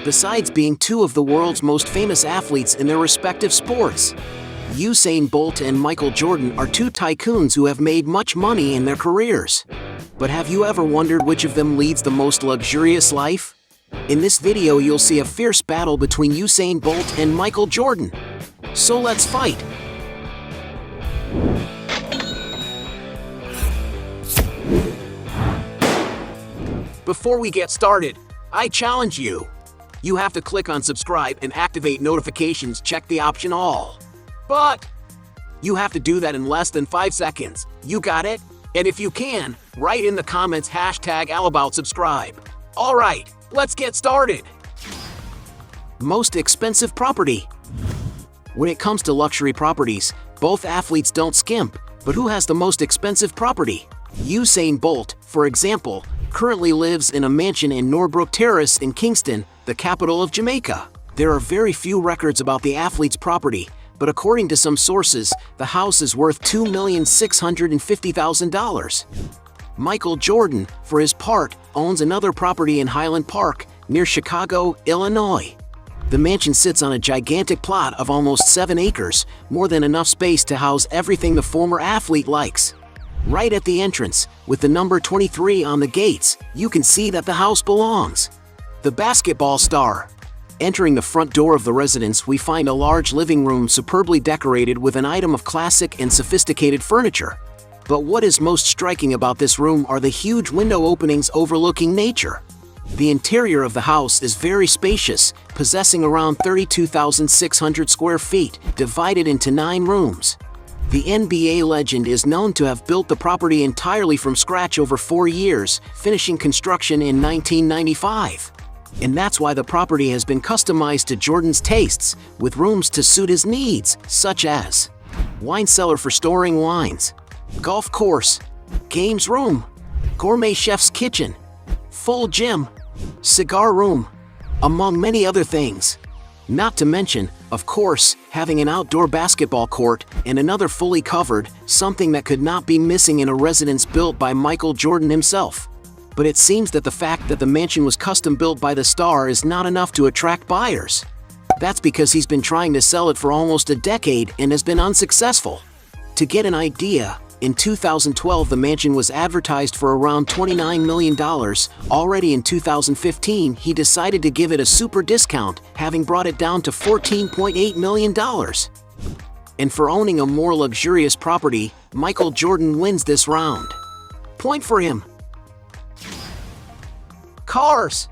besides being two of the world's most famous athletes in their respective sports. Usain Bolt and Michael Jordan are two tycoons who have made much money in their careers. But have you ever wondered which of them leads the most luxurious life? In this video you'll see a fierce battle between Usain Bolt and Michael Jordan. So let's fight! Before we get started, I challenge you. You have to click on subscribe and activate notifications, check the option all. But you have to do that in less than 5 seconds. You got it? And if you can, write in the comments #AllAboutSubscribe. Alright, let's get started. Most expensive property. When it comes to luxury properties, both athletes don't skimp, but who has the most expensive property? Usain Bolt, for example, currently lives in a mansion in Norbrook Terrace in Kingston, the capital of Jamaica. There are very few records about the athlete's property, but according to some sources, the house is worth $2,650,000. Michael Jordan, for his part, owns another property in Highland Park, near Chicago, Illinois. The mansion sits on a gigantic plot of almost 7 acres, more than enough space to house everything the former athlete likes. Right at the entrance, with the number 23 on the gates, you can see that the house belongs. The basketball star. Entering the front door of the residence, we find a large living room superbly decorated with an item of classic and sophisticated furniture. But what is most striking about this room are the huge window openings overlooking nature. The interior of the house is very spacious, possessing around 32,600 square feet, divided into 9 rooms. The NBA legend is known to have built the property entirely from scratch over 4 years, finishing construction in 1995. And that's why the property has been customized to Jordan's tastes, with rooms to suit his needs, such as wine cellar for storing wines, golf course, games room, gourmet chef's kitchen, full gym, cigar room, among many other things. Not to mention, of course, having an outdoor basketball court and another fully covered, something that could not be missing in a residence built by Michael Jordan himself. But it seems that the fact that the mansion was custom built by the star is not enough to attract buyers. That's because he's been trying to sell it for almost a decade and has been unsuccessful. To get an idea, in 2012 the mansion was advertised for around $29 million. Already in 2015 he decided to give it a super discount, having brought it down to $14.8 million. And for owning a more luxurious property, Michael Jordan wins this round. Point for him. Cars.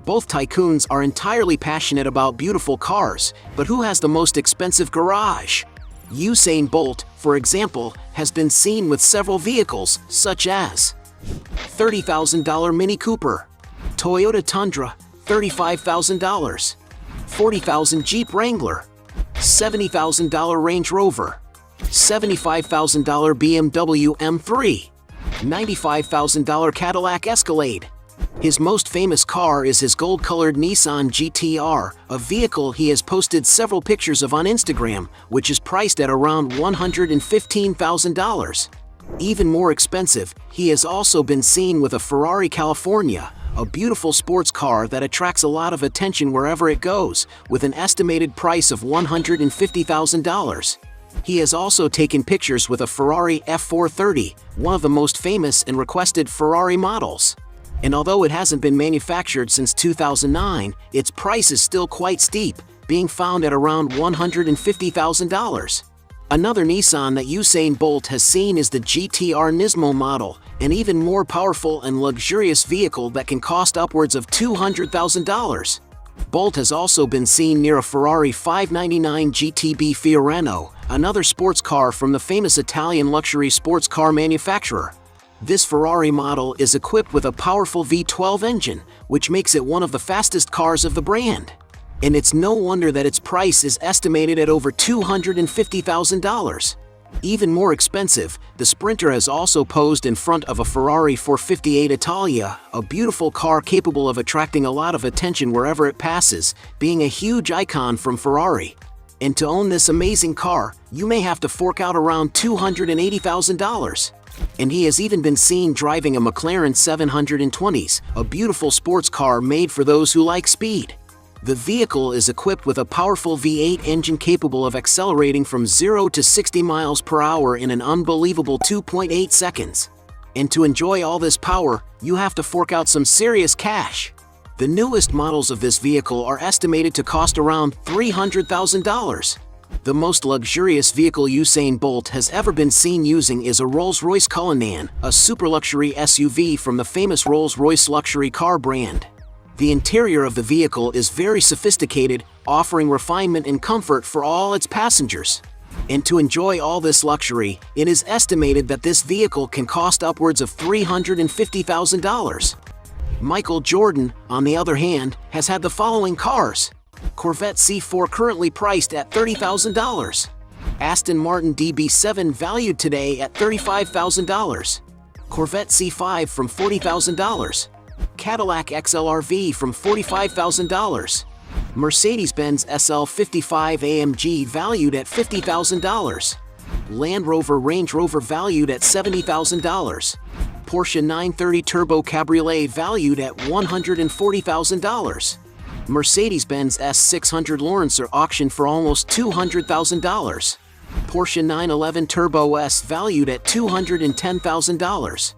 Both tycoons are entirely passionate about beautiful cars, but who has the most expensive garage? Usain Bolt, for example, has been seen with several vehicles, such as $30,000 Mini Cooper, Toyota Tundra, $35,000, $40,000 Jeep Wrangler, $70,000 Range Rover, $75,000 BMW M3, $95,000 Cadillac Escalade. His most famous car is his gold-colored Nissan GT-R, a vehicle he has posted several pictures of on Instagram, which is priced at around $115,000. Even more expensive, he has also been seen with a Ferrari California, a beautiful sports car that attracts a lot of attention wherever it goes, with an estimated price of $150,000. He has also taken pictures with a Ferrari F430, one of the most famous and requested Ferrari models. And although it hasn't been manufactured since 2009, its price is still quite steep, being found at around $150,000. Another Nissan that Usain Bolt has seen is the GT-R Nismo model, an even more powerful and luxurious vehicle that can cost upwards of $200,000. Bolt has also been seen near a Ferrari 599 GTB Fiorano, another sports car from the famous Italian luxury sports car manufacturer. This Ferrari model is equipped with a powerful V12 engine, which makes it one of the fastest cars of the brand. And it's no wonder that its price is estimated at over $250,000. Even more expensive, the Sprinter has also posed in front of a Ferrari 458 Italia, a beautiful car capable of attracting a lot of attention wherever it passes, being a huge icon from Ferrari. And to own this amazing car, you may have to fork out around $280,000. And he has even been seen driving a McLaren 720s, a beautiful sports car made for those who like speed. The vehicle is equipped with a powerful V8 engine capable of accelerating from 0 to 60 miles per hour in an unbelievable 2.8 seconds. And to enjoy all this power, you have to fork out some serious cash. The newest models of this vehicle are estimated to cost around $300,000. The most luxurious vehicle Usain Bolt has ever been seen using is a Rolls-Royce Cullinan, a super luxury SUV from the famous Rolls-Royce luxury car brand. The interior of the vehicle is very sophisticated, offering refinement and comfort for all its passengers. And to enjoy all this luxury, it is estimated that this vehicle can cost upwards of $350,000. Michael Jordan, on the other hand, has had the following cars: Corvette C4 currently priced at $30,000. Aston Martin DB7 valued today at $35,000. Corvette C5 from $40,000. Cadillac XLR-V from $45,000. Mercedes-Benz SL55 AMG valued at $50,000. Land Rover Range Rover valued at $70,000. Porsche 930 Turbo Cabriolet valued at $140,000. Mercedes-Benz S600 Lancer auctioned for almost $200,000. Porsche 911 Turbo S valued at $210,000.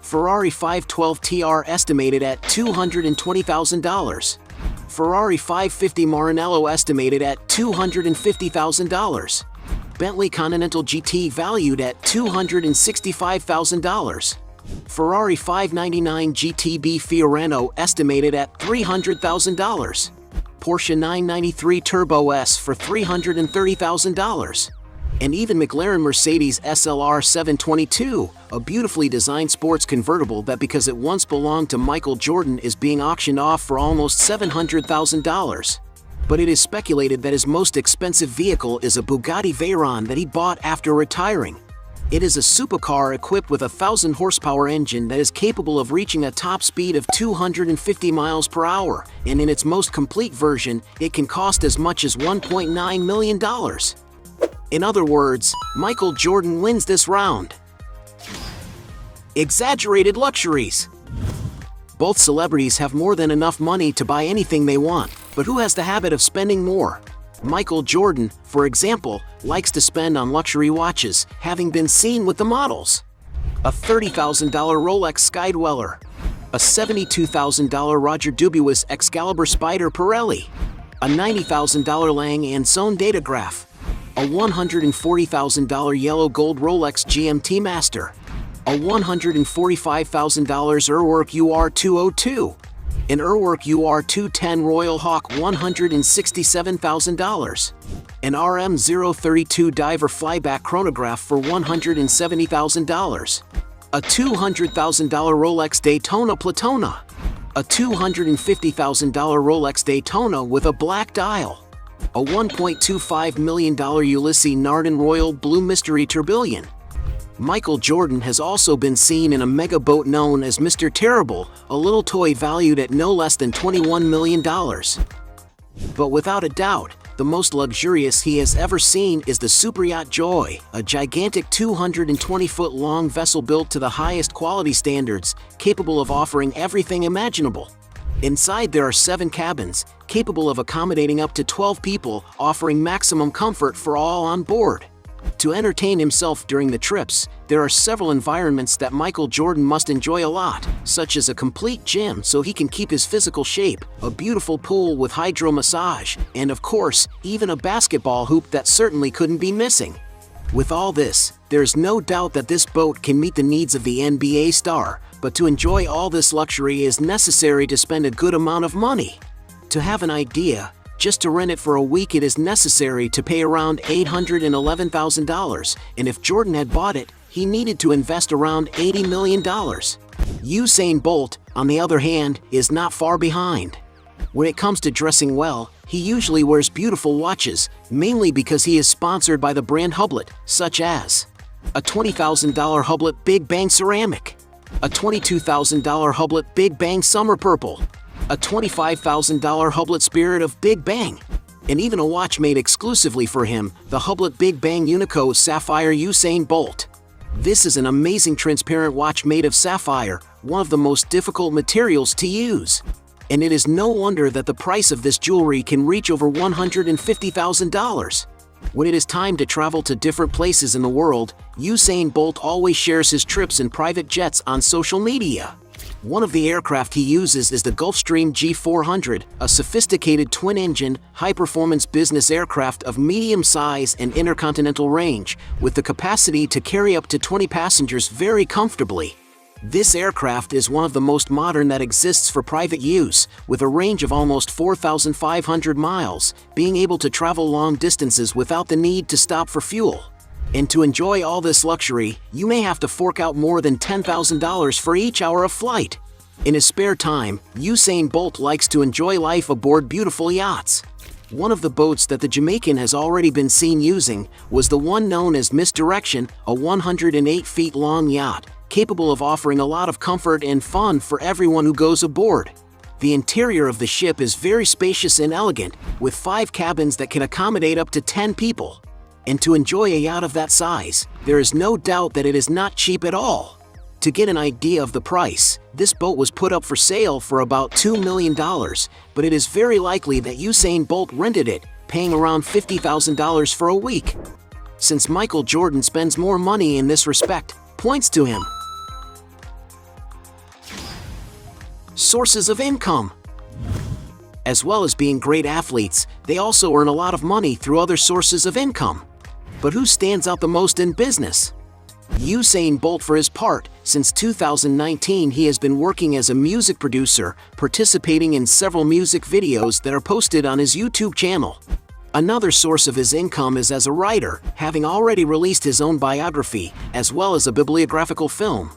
Ferrari 512 TR estimated at $220,000. Ferrari 550 Maranello estimated at $250,000. Bentley Continental GT valued at $265,000. Ferrari 599 GTB Fiorano estimated at $300,000. Porsche 993 Turbo S for $330,000. And even McLaren Mercedes SLR 722, a beautifully designed sports convertible that, because it once belonged to Michael Jordan, is being auctioned off for almost $700,000. But it is speculated that his most expensive vehicle is a Bugatti Veyron that he bought after retiring. It is a supercar equipped with a 1,000 horsepower engine that is capable of reaching a top speed of 250 miles per hour, and in its most complete version, it can cost as much as $1.9 million. In other words, Michael Jordan wins this round. Exaggerated luxuries. Both celebrities have more than enough money to buy anything they want, but who has the habit of spending more? Michael Jordan, for example, likes to spend on luxury watches, having been seen with the models. A $30,000 Rolex Skydweller. A $72,000 Roger Dubuis Excalibur Spider Pirelli. A $90,000 Lang & Son Datograph. A $140,000 yellow gold Rolex GMT Master. A $145,000 Urwerk UR202. An Urwerk UR210 Royal Hawk $167,000. An RM032 Diver Flyback Chronograph for $170,000. A $200,000 Rolex Daytona Platona. A $250,000 Rolex Daytona with a black dial. A $1.25 million Ulysses Nardin Royal Blue Mystery Tourbillon. Michael Jordan has also been seen in a mega boat known as Mr. Terrible, a little toy valued at no less than $21 million. But without a doubt, the most luxurious he has ever seen is the Superyacht Joy, a gigantic 220-foot-long vessel built to the highest quality standards, capable of offering everything imaginable. Inside there are 7 cabins, capable of accommodating up to 12 people, offering maximum comfort for all on board. To entertain himself during the trips, there are several environments that Michael Jordan must enjoy a lot, such as a complete gym so he can keep his physical shape, a beautiful pool with hydro massage, and of course, even a basketball hoop that certainly couldn't be missing. With all this, there's no doubt that this boat can meet the needs of the NBA star, but to enjoy all this luxury is necessary to spend a good amount of money. To have an idea, just to rent it for a week it is necessary to pay around $811,000, and if Jordan had bought it, he needed to invest around $80 million. Usain Bolt, on the other hand, is not far behind. When it comes to dressing well, he usually wears beautiful watches, mainly because he is sponsored by the brand Hublot, such as a $20,000 Hublot Big Bang Ceramic, a $22,000 Hublot Big Bang Summer Purple, a $25,000 Hublot Spirit of Big Bang, and even a watch made exclusively for him, the Hublot Big Bang Unico Sapphire Usain Bolt. This is an amazing transparent watch made of sapphire, one of the most difficult materials to use. And it is no wonder that the price of this jewelry can reach over $150,000. When it is time to travel to different places in the world, Usain Bolt always shares his trips in private jets on social media. One of the aircraft he uses is the Gulfstream G400, a sophisticated twin-engine, high-performance business aircraft of medium size and intercontinental range, with the capacity to carry up to 20 passengers very comfortably. This aircraft is one of the most modern that exists for private use, with a range of almost 4,500 miles, being able to travel long distances without the need to stop for fuel. And to enjoy all this luxury, you may have to fork out more than $10,000 for each hour of flight. In his spare time, Usain Bolt likes to enjoy life aboard beautiful yachts. One of the boats that the Jamaican has already been seen using was the one known as Misdirection, a 108 feet long yacht, capable of offering a lot of comfort and fun for everyone who goes aboard. The interior of the ship is very spacious and elegant, with 5 cabins that can accommodate up to 10 people. And to enjoy a yacht of that size, there is no doubt that it is not cheap at all. To get an idea of the price, this boat was put up for sale for about $2 million, but it is very likely that Usain Bolt rented it, paying around $50,000 for a week. Since Michael Jordan spends more money in this respect, points to him. Sources of income. As well as being great athletes, they also earn a lot of money through other sources of income. But who stands out the most in business? Usain Bolt. For his part, since 2019 he has been working as a music producer, participating in several music videos that are posted on his YouTube channel. Another source of his income is as a writer, having already released his own biography, as well as a bibliographical film.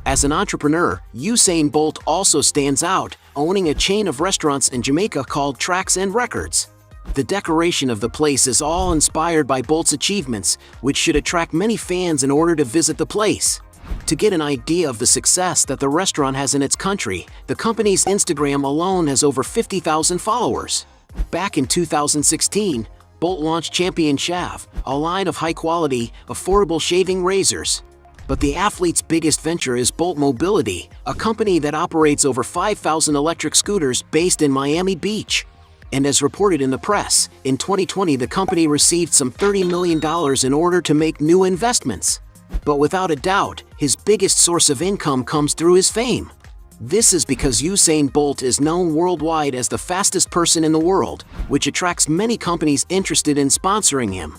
As an entrepreneur, Usain Bolt also stands out, owning a chain of restaurants in Jamaica called Tracks and Records. The decoration of the place is all inspired by Bolt's achievements, which should attract many fans in order to visit the place. To get an idea of the success that the restaurant has in its country, the company's Instagram alone has over 50,000 followers. Back in 2016, Bolt launched Champion Shave, a line of high-quality, affordable shaving razors. But the athlete's biggest venture is Bolt Mobility, a company that operates over 5,000 electric scooters based in Miami Beach. And as reported in the press, in 2020 the company received some $30 million in order to make new investments. But without a doubt, his biggest source of income comes through his fame. This is because Usain Bolt is known worldwide as the fastest person in the world, which attracts many companies interested in sponsoring him.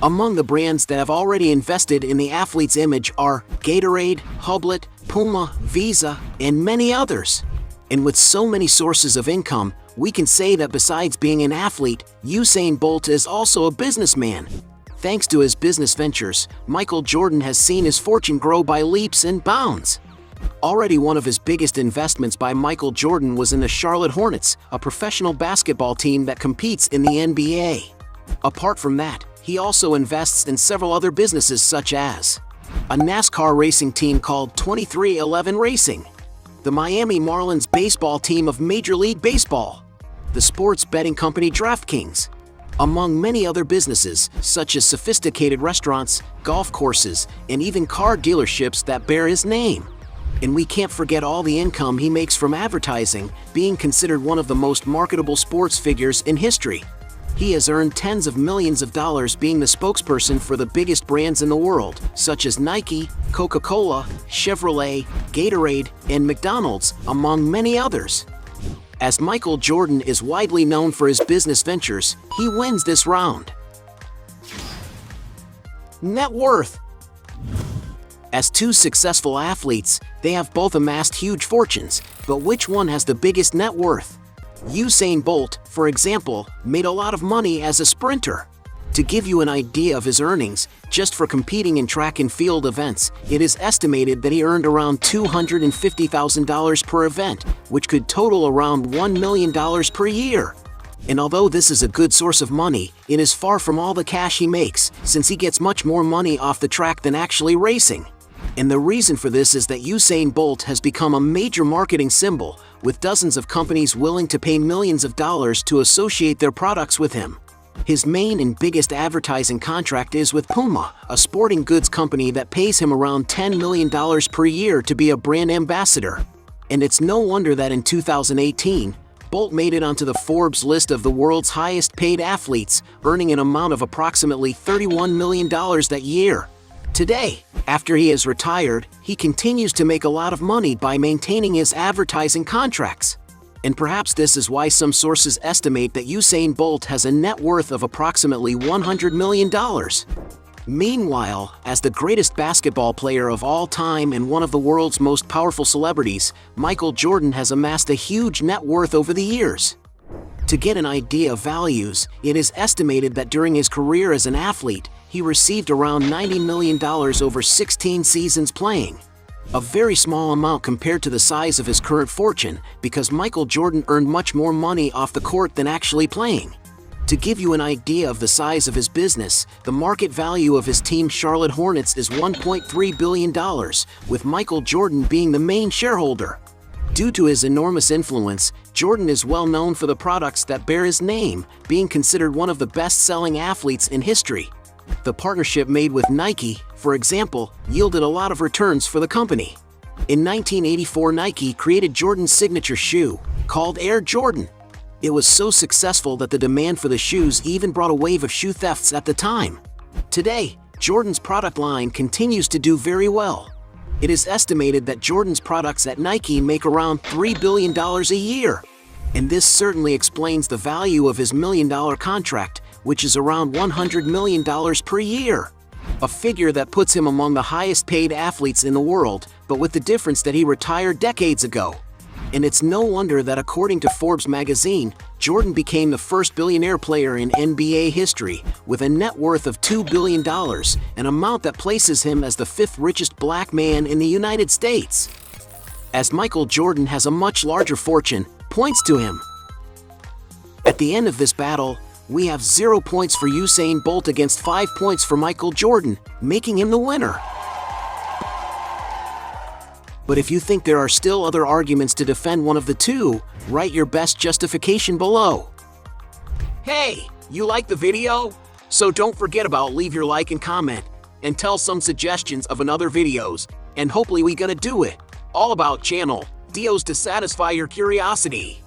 Among the brands that have already invested in the athlete's image are Gatorade, Hublet, Puma, Visa, and many others. And with so many sources of income, we can say that besides being an athlete, Usain Bolt is also a businessman. Thanks to his business ventures, Michael Jordan has seen his fortune grow by leaps and bounds. Already one of his biggest investments by Michael Jordan was in the Charlotte Hornets, a professional basketball team that competes in the NBA. Apart from that, he also invests in several other businesses such as a NASCAR racing team called 23XI Racing, the Miami Marlins baseball team of Major League Baseball, the sports betting company DraftKings, among many other businesses such as sophisticated restaurants, golf courses, and even car dealerships that bear his name. And we can't forget all the income he makes from advertising, being considered one of the most marketable sports figures in history. He has earned tens of millions of dollars being the spokesperson for the biggest brands in the world, such as Nike, Coca-Cola, Chevrolet, Gatorade, and McDonald's, among many others. As Michael Jordan is widely known for his business ventures, he wins this round. Net worth. As two successful athletes, they have both amassed huge fortunes, but which one has the biggest net worth? Usain Bolt, for example, made a lot of money as a sprinter. To give you an idea of his earnings, just for competing in track and field events, it is estimated that he earned around $250,000 per event, which could total around $1 million per year. And although this is a good source of money, it is far from all the cash he makes, since he gets much more money off the track than actually racing. And the reason for this is that Usain Bolt has become a major marketing symbol, with dozens of companies willing to pay millions of dollars to associate their products with him. His main and biggest advertising contract is with Puma, a sporting goods company that pays him around $10 million per year to be a brand ambassador. And it's no wonder that in 2018, Bolt made it onto the Forbes list of the world's highest paid athletes, earning an amount of approximately $31 million that year. Today, after he has retired, he continues to make a lot of money by maintaining his advertising contracts. And perhaps this is why some sources estimate that Usain Bolt has a net worth of approximately $100 million. Meanwhile, as the greatest basketball player of all time and one of the world's most powerful celebrities, Michael Jordan has amassed a huge net worth over the years. To get an idea of values, it is estimated that during his career as an athlete, he received around $90 million over 16 seasons playing. A very small amount compared to the size of his current fortune, because Michael Jordan earned much more money off the court than actually playing. To give you an idea of the size of his business, the market value of his team Charlotte Hornets is $1.3 billion, with Michael Jordan being the main shareholder. Due to his enormous influence, Jordan is well known for the products that bear his name, being considered one of the best-selling athletes in history. The partnership made with Nike, for example, yielded a lot of returns for the company. In 1984, Nike created Jordan's signature shoe, called Air Jordan. It was so successful that the demand for the shoes even brought a wave of shoe thefts at the time. Today, Jordan's product line continues to do very well. It is estimated that Jordan's products at Nike make around $3 billion a year. And this certainly explains the value of his million-dollar contract, which is around $100 million per year. A figure that puts him among the highest-paid athletes in the world, but with the difference that he retired decades ago. And it's no wonder that according to Forbes magazine, Jordan became the first billionaire player in NBA history, with a net worth of $2 billion, an amount that places him as the fifth richest black man in the United States. As Michael Jordan has a much larger fortune, points to him. At the end of this battle, we have 0 points for Usain Bolt against 5 points for Michael Jordan, making him the winner. But if you think there are still other arguments to defend one of the two, write your best justification below. Hey, you like the video? So don't forget about leave your like and comment, and tell some suggestions of another videos, and hopefully we gonna do it. All about channel, Dios to satisfy your curiosity.